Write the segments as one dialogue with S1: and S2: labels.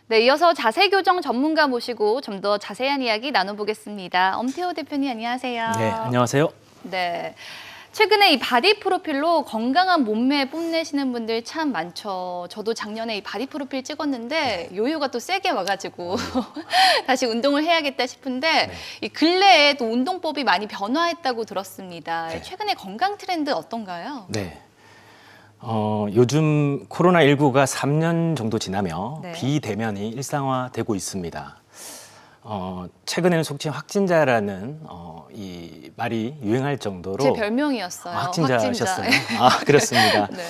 S1: 네, 이어서 자세 교정 전문가 모시고 좀 더 자세한 이야기 나눠보겠습니다. 엄태호 대표님 안녕하세요.
S2: 네, 안녕하세요.
S1: 네. 최근에 이 바디 프로필로 건강한 몸매 뽐내시는 분들 참 많죠. 저도 작년에 이 바디 프로필 찍었는데 요요가 또 세게 와가지고 다시 운동을 해야겠다 싶은데 이 근래에 또 운동법이 많이 변화했다고 들었습니다.
S2: 네.
S1: 최근에 건강 트렌드 어떤가요?
S2: 네. 요즘 코로나19가 3년 정도 지나며
S1: 네.
S2: 비대면이 일상화되고 있습니다. 최근에는 속칭 확진자라는 이 말이 유행할 정도로
S1: 제 별명이었어요.
S2: 확진자셨어요. 그렇습니다.
S1: 네.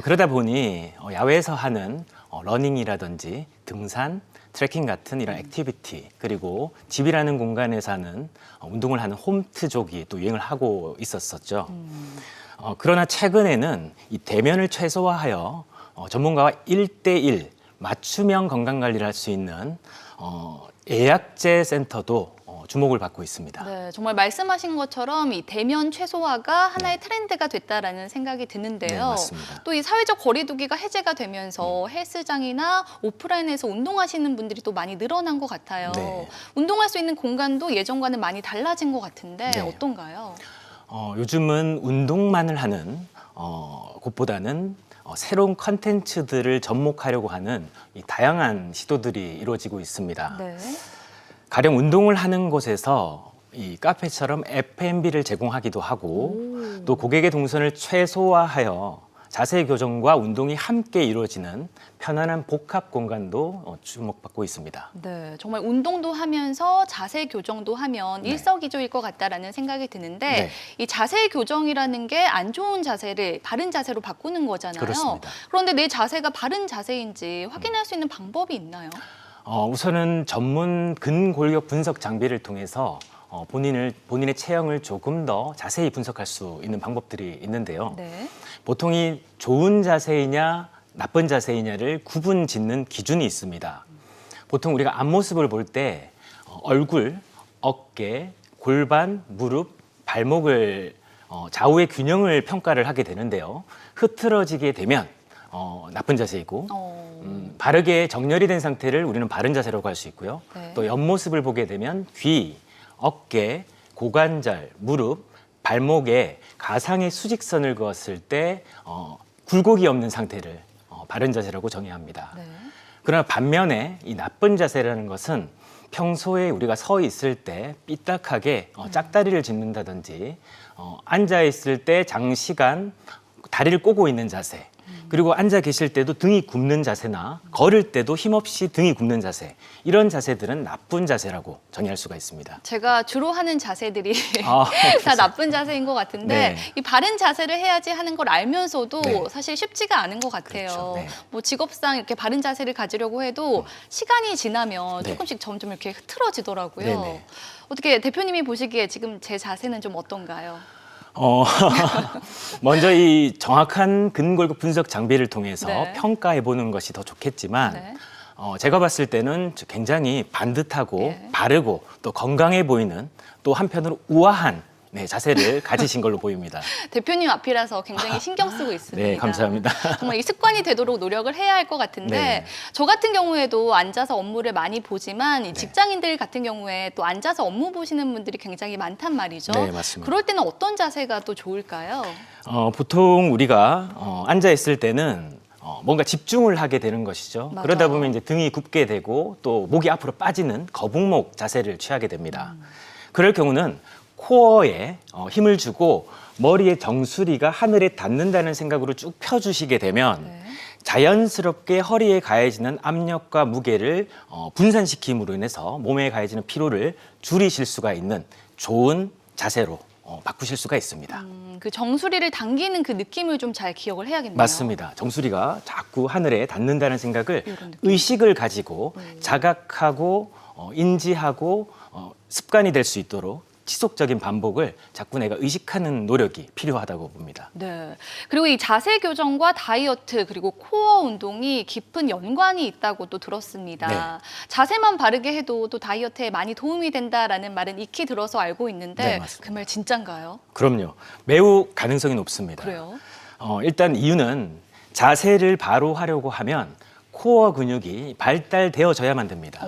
S2: 그러다 보니 야외에서 하는 러닝이라든지 등산, 트레킹 같은 이런 액티비티, 그리고 집이라는 공간에서 하는 운동을 하는 홈트족이 또 유행을 하고 있었었죠. 그러나 최근에는 이 대면을 최소화하여 전문가와 1대1 맞춤형 건강관리를 할 수 있는 예약제 센터도 주목을 받고 있습니다.
S1: 네, 정말 말씀하신 것처럼 이 대면 최소화가 하나의 트렌드가 됐다라는 생각이 드는데요.
S2: 네, 맞습니다.
S1: 또 이 사회적 거리두기가 해제가 되면서 헬스장이나 오프라인에서 운동하시는 분들이 또 많이 늘어난 것 같아요.
S2: 네.
S1: 운동할 수 있는 공간도 예전과는 많이 달라진 것 같은데
S2: 네.
S1: 어떤가요?
S2: 요즘은 운동만을 하는 곳보다는 새로운 컨텐츠들을 접목하려고 하는 이 다양한 시도들이 이루어지고 있습니다.
S1: 네.
S2: 가령 운동을 하는 곳에서 이 카페처럼 F&B를 제공하기도 하고 또 고객의 동선을 최소화하여 자세 교정과 운동이 함께 이루어지는 편안한 복합 공간도 주목받고 있습니다.
S1: 네, 정말 운동도 하면서 자세 교정도 하면
S2: 네.
S1: 일석이조일 것 같다라는 생각이 드는데
S2: 네.
S1: 이 자세 교정이라는 게 안 좋은 자세를 바른 자세로 바꾸는 거잖아요.
S2: 그렇습니다.
S1: 그런데 내 자세가 바른 자세인지 확인할 수 있는 방법이 있나요?
S2: 우선은 전문 근골격 분석 장비를 통해서 본인의 체형을 조금 더 자세히 분석할 수 있는 방법들이 있는데요.
S1: 네.
S2: 보통 이 좋은 자세이냐 나쁜 자세이냐를 구분 짓는 기준이 있습니다. 보통 우리가 앞모습을 볼 때 얼굴, 어깨, 골반, 무릎, 발목을 좌우의 균형을 평가를 하게 되는데요. 흐트러지게 되면 나쁜 자세이고 바르게 정렬이 된 상태를 우리는 바른 자세라고 할 수 있고요.
S1: 네.
S2: 또 옆모습을 보게 되면 귀, 어깨, 고관절, 무릎, 발목에 가상의 수직선을 그었을 때 굴곡이 없는 상태를 바른 자세라고 정의해야 합니다.
S1: 네.
S2: 그러나 반면에 이 나쁜 자세라는 것은 평소에 우리가 서 있을 때 삐딱하게 짝다리를 짚는다든지 앉아 있을 때 장시간 다리를 꼬고 있는 자세, 그리고 앉아 계실 때도 등이 굽는 자세나 걸을 때도 힘없이 등이 굽는 자세, 이런 자세들은 나쁜 자세라고 정의할 수가 있습니다.
S1: 제가 주로 하는 자세들이 다
S2: 그래서-
S1: 나쁜 자세인 것 같은데
S2: 네.
S1: 이 바른 자세를 해야지 하는 걸 알면서도
S2: 네.
S1: 사실 쉽지가 않은 것 같아요.
S2: 그렇죠. 네.
S1: 뭐 직업상 이렇게 바른 자세를 가지려고 해도 시간이 지나면
S2: 네.
S1: 조금씩 점점 이렇게 흐트러지더라고요.
S2: 네네.
S1: 어떻게 대표님이 보시기에 지금 제 자세는 좀 어떤가요?
S2: 먼저 이 정확한 근골격 분석 장비를 통해서
S1: 네.
S2: 평가해 보는 것이 더 좋겠지만
S1: 네.
S2: 제가 봤을 때는 굉장히 반듯하고
S1: 네.
S2: 바르고 또 건강해 보이는 또 한편으로 우아한 자세를 가지신 걸로 보입니다.
S1: 대표님 앞이라서 굉장히 신경 쓰고 있습니다.
S2: 네, 감사합니다.
S1: 정말 이 습관이 되도록 노력을 해야 할 것 같은데
S2: 네.
S1: 저 같은 경우에도 앉아서 업무를 많이 보지만 이 직장인들 같은 경우에 또 앉아서 업무 보시는 분들이 굉장히 많단 말이죠.
S2: 네, 맞습니다.
S1: 그럴 때는 어떤 자세가 또 좋을까요?
S2: 보통 우리가 앉아 있을 때는 뭔가 집중을 하게 되는 것이죠.
S1: 맞아요.
S2: 그러다 보면 이제 등이 굽게 되고 또 목이 앞으로 빠지는 거북목 자세를 취하게 됩니다. 그럴 경우는 코어에 힘을 주고 머리의 정수리가 하늘에 닿는다는 생각으로 쭉 펴주시게 되면
S1: 네.
S2: 자연스럽게 허리에 가해지는 압력과 무게를 분산시킴으로 인해서 몸에 가해지는 피로를 줄이실 수가 있는 좋은 자세로 바꾸실 수가 있습니다.
S1: 그 정수리를 당기는 그 느낌을 좀 잘 기억을 해야겠네요.
S2: 맞습니다. 정수리가 자꾸 하늘에 닿는다는 생각을
S1: 이런 느낌.
S2: 의식을 가지고 자각하고 인지하고 습관이 될 수 있도록 지속적인 반복을 자꾸 내가 의식하는 노력이 필요하다고 봅니다.
S1: 네. 그리고 이 자세 교정과 다이어트 그리고 코어 운동이 깊은 연관이 있다고 또 들었습니다.
S2: 네.
S1: 자세만 바르게 해도 또 다이어트에 많이 도움이 된다라는 말은 익히 들어서 알고
S2: 네,
S1: 있는데
S2: 맞습니다.
S1: 그 말 진짠가요?
S2: 그럼요. 매우 가능성이 높습니다.
S1: 그래요?
S2: 일단 이유는 자세를 바로 하려고 하면 코어 근육이 발달되어져야만 됩니다.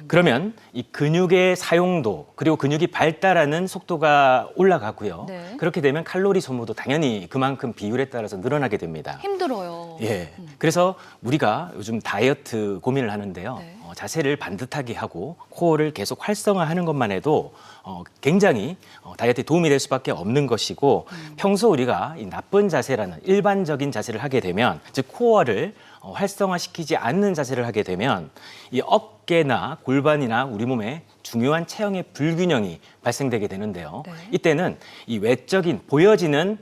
S2: 그러면 이 근육의 사용도 그리고 근육이 발달하는 속도가 올라가고요.
S1: 네.
S2: 그렇게 되면 칼로리 소모도 당연히 그만큼 비율에 따라서 늘어나게 됩니다.
S1: 힘들어요.
S2: 예. 그래서 우리가 요즘 다이어트 고민을 하는데요.
S1: 네.
S2: 자세를 반듯하게 하고 코어를 계속 활성화하는 것만 해도 굉장히 다이어트에 도움이 될 수밖에 없는 것이고 평소 우리가 이 나쁜 자세라는 일반적인 자세를 하게 되면 즉 코어를 활성화시키지 않는 자세를 하게 되면 이 어깨나 골반이나 우리 몸에 중요한 체형의 불균형이 발생되게 되는데요.
S1: 네.
S2: 이때는 이 외적인 보여지는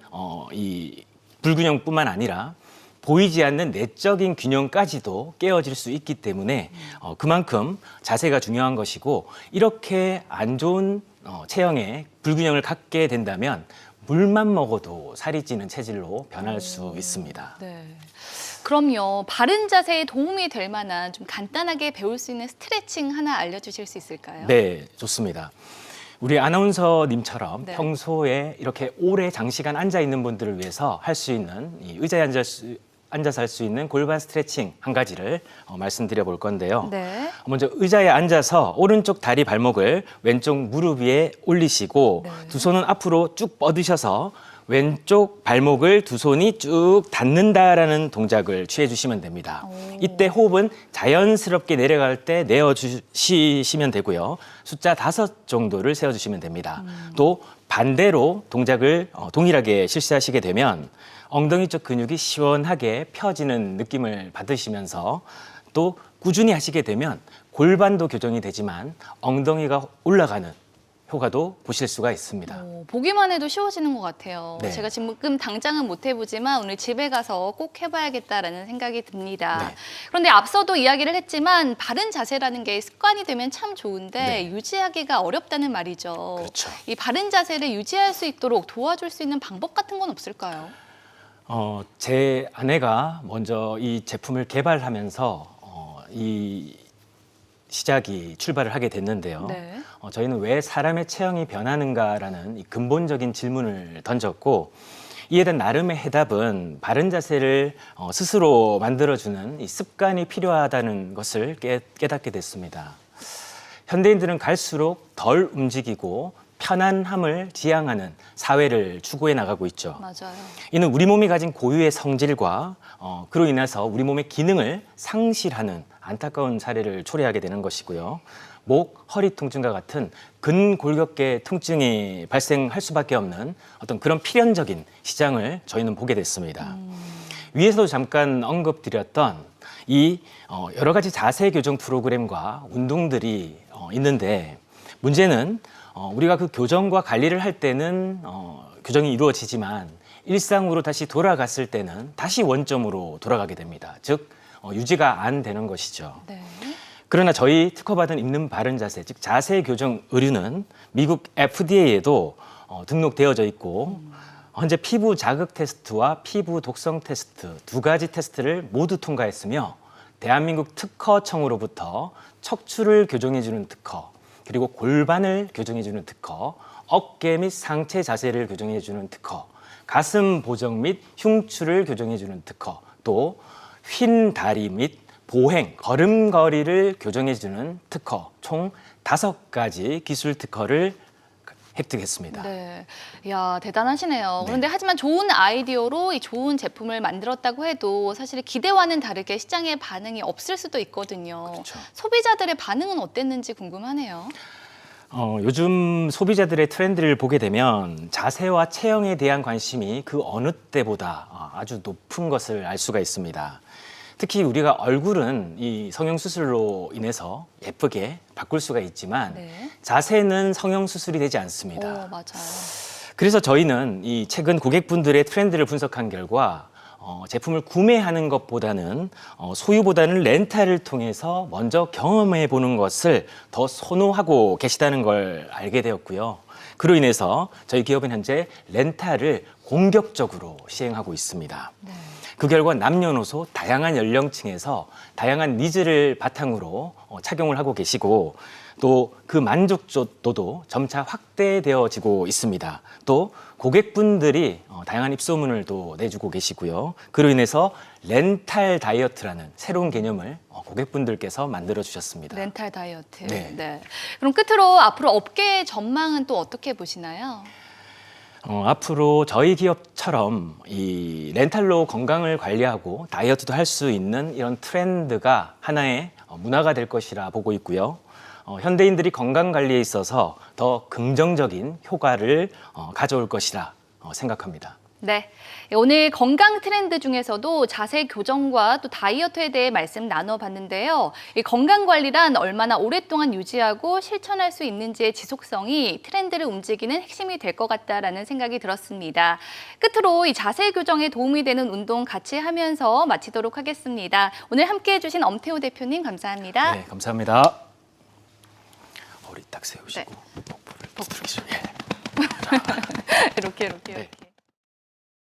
S2: 이 불균형뿐만 아니라 보이지 않는 내적인 균형까지도 깨어질 수 있기 때문에 그만큼 자세가 중요한 것이고 이렇게 안 좋은 체형의 불균형을 갖게 된다면 물만 먹어도 살이 찌는 체질로 변할 수 있습니다.
S1: 네. 그럼요. 바른 자세에 도움이 될 만한 좀 간단하게 배울 수 있는 스트레칭 하나 알려주실 수 있을까요?
S2: 네, 좋습니다. 우리 아나운서님처럼
S1: 네.
S2: 평소에 이렇게 오래 장시간 앉아 있는 분들을 위해서 할 수 있는 이 의자에 앉아서 할 수 있는 골반 스트레칭 한 가지를 말씀드려 볼 건데요.
S1: 네.
S2: 먼저 의자에 앉아서 오른쪽 다리 발목을 왼쪽 무릎 위에 올리시고
S1: 네.
S2: 두 손은 앞으로 쭉 뻗으셔서 왼쪽 발목을 두 손이 쭉 닿는다라는 동작을 취해 주시면 됩니다. 이때 호흡은 자연스럽게 내려갈 때 내어주시면 되고요. 숫자 5 정도를 세어주시면 됩니다. 또 반대로 동작을 동일하게 실시하시게 되면 엉덩이 쪽 근육이 시원하게 펴지는 느낌을 받으시면서 또 꾸준히 하시게 되면 골반도 교정이 되지만 엉덩이가 올라가는 효과도 보실 수가 있습니다.
S1: 보기만 해도 쉬워지는 것 같아요.
S2: 네.
S1: 제가 지금 당장은 못 해보지만 오늘 집에 가서 꼭 해봐야겠다라는 생각이 듭니다.
S2: 네.
S1: 그런데 앞서도 이야기를 했지만 바른 자세라는 게 습관이 되면 참 좋은데
S2: 네.
S1: 유지하기가 어렵다는 말이죠.
S2: 그렇죠.
S1: 이 바른 자세를 유지할 수 있도록 도와줄 수 있는 방법 같은 건 없을까요?
S2: 제 아내가 먼저 이 제품을 개발하면서 이 시작이 출발을 하게 됐는데요.
S1: 네.
S2: 저희는 왜 사람의 체형이 변하는가라는 이 근본적인 질문을 던졌고 이에 대한 나름의 해답은 바른 자세를 스스로 만들어주는 이 습관이 필요하다는 것을 깨닫게 됐습니다. 현대인들은 갈수록 덜 움직이고 편안함을 지향하는 사회를 추구해 나가고 있죠.
S1: 맞아요.
S2: 이는 우리 몸이 가진 고유의 성질과 그로 인해서 우리 몸의 기능을 상실하는 안타까운 사례를 초래하게 되는 것이고요. 목, 허리 통증과 같은 근골격계 통증이 발생할 수밖에 없는 어떤 그런 필연적인 시장을 저희는 보게 됐습니다. 위에서도 잠깐 언급드렸던 이 여러 가지 자세 교정 프로그램과 운동들이 있는데 문제는 우리가 그 교정과 관리를 할 때는 교정이 이루어지지만 일상으로 다시 돌아갔을 때는 다시 원점으로 돌아가게 됩니다. 즉 유지가 안 되는 것이죠.
S1: 네.
S2: 그러나 저희 특허받은 입는 바른 자세, 즉 자세 교정 의류는 미국 FDA에도 등록되어져 있고 현재 피부 자극 테스트와 피부 독성 테스트 2가지 테스트를 모두 통과했으며 대한민국 특허청으로부터 척추를 교정해주는 특허, 그리고 골반을 교정해주는 특허, 어깨 및 상체 자세를 교정해주는 특허, 가슴 보정 및 흉추를 교정해주는 특허, 또 휜 다리 및 보행, 걸음걸이를 교정해주는 특허, 총 5가지 기술 특허를 획득했습니다.
S1: 네, 이야 대단하시네요.
S2: 네.
S1: 그런데 하지만 좋은 아이디어로 이 좋은 제품을 만들었다고 해도 사실 기대와는 다르게 시장에 반응이 없을 수도 있거든요.
S2: 그렇죠.
S1: 소비자들의 반응은 어땠는지 궁금하네요.
S2: 요즘 소비자들의 트렌드를 보게 되면 자세와 체형에 대한 관심이 그 어느 때보다 아주 높은 것을 알 수가 있습니다. 특히 우리가 얼굴은 이 성형수술로 인해서 예쁘게 바꿀 수가 있지만
S1: 네.
S2: 자세는 성형수술이 되지 않습니다.
S1: 맞아요.
S2: 그래서 저희는 이 최근 고객분들의 트렌드를 분석한 결과 제품을 구매하는 것보다는 소유보다는 렌탈을 통해서 먼저 경험해 보는 것을 더 선호하고 계시다는 걸 알게 되었고요. 그로 인해서 저희 기업은 현재 렌탈을 공격적으로 시행하고 있습니다.
S1: 네.
S2: 그 결과 남녀노소 다양한 연령층에서 다양한 니즈를 바탕으로 착용을 하고 계시고 또 그 만족도도 점차 확대되어지고 있습니다. 또 고객분들이 다양한 입소문을 또 내주고 계시고요. 그로 인해서 렌탈 다이어트라는 새로운 개념을 고객분들께서 만들어 주셨습니다.
S1: 렌탈 다이어트.
S2: 네.
S1: 네. 그럼 끝으로 앞으로 업계의 전망은 또 어떻게 보시나요?
S2: 앞으로 저희 기업처럼 이 렌탈로 건강을 관리하고 다이어트도 할 수 있는 이런 트렌드가 하나의 문화가 될 것이라 보고 있고요. 현대인들이 건강 관리에 있어서 더 긍정적인 효과를 가져올 것이라 생각합니다.
S1: 네. 오늘 건강 트렌드 중에서도 자세 교정과 또 다이어트에 대해 말씀 나눠봤는데요. 이 건강 관리란 얼마나 오랫동안 유지하고 실천할 수 있는지의 지속성이 트렌드를 움직이는 핵심이 될 것 같다라는 생각이 들었습니다. 끝으로 이 자세 교정에 도움이 되는 운동 같이 하면서 마치도록 하겠습니다. 오늘 함께해 주신 엄태호 대표님 감사합니다.
S2: 네, 감사합니다. 허리 딱 세우시고
S1: 네.
S2: 복부를 들으시죠. 예.
S1: 이렇게.
S2: 네.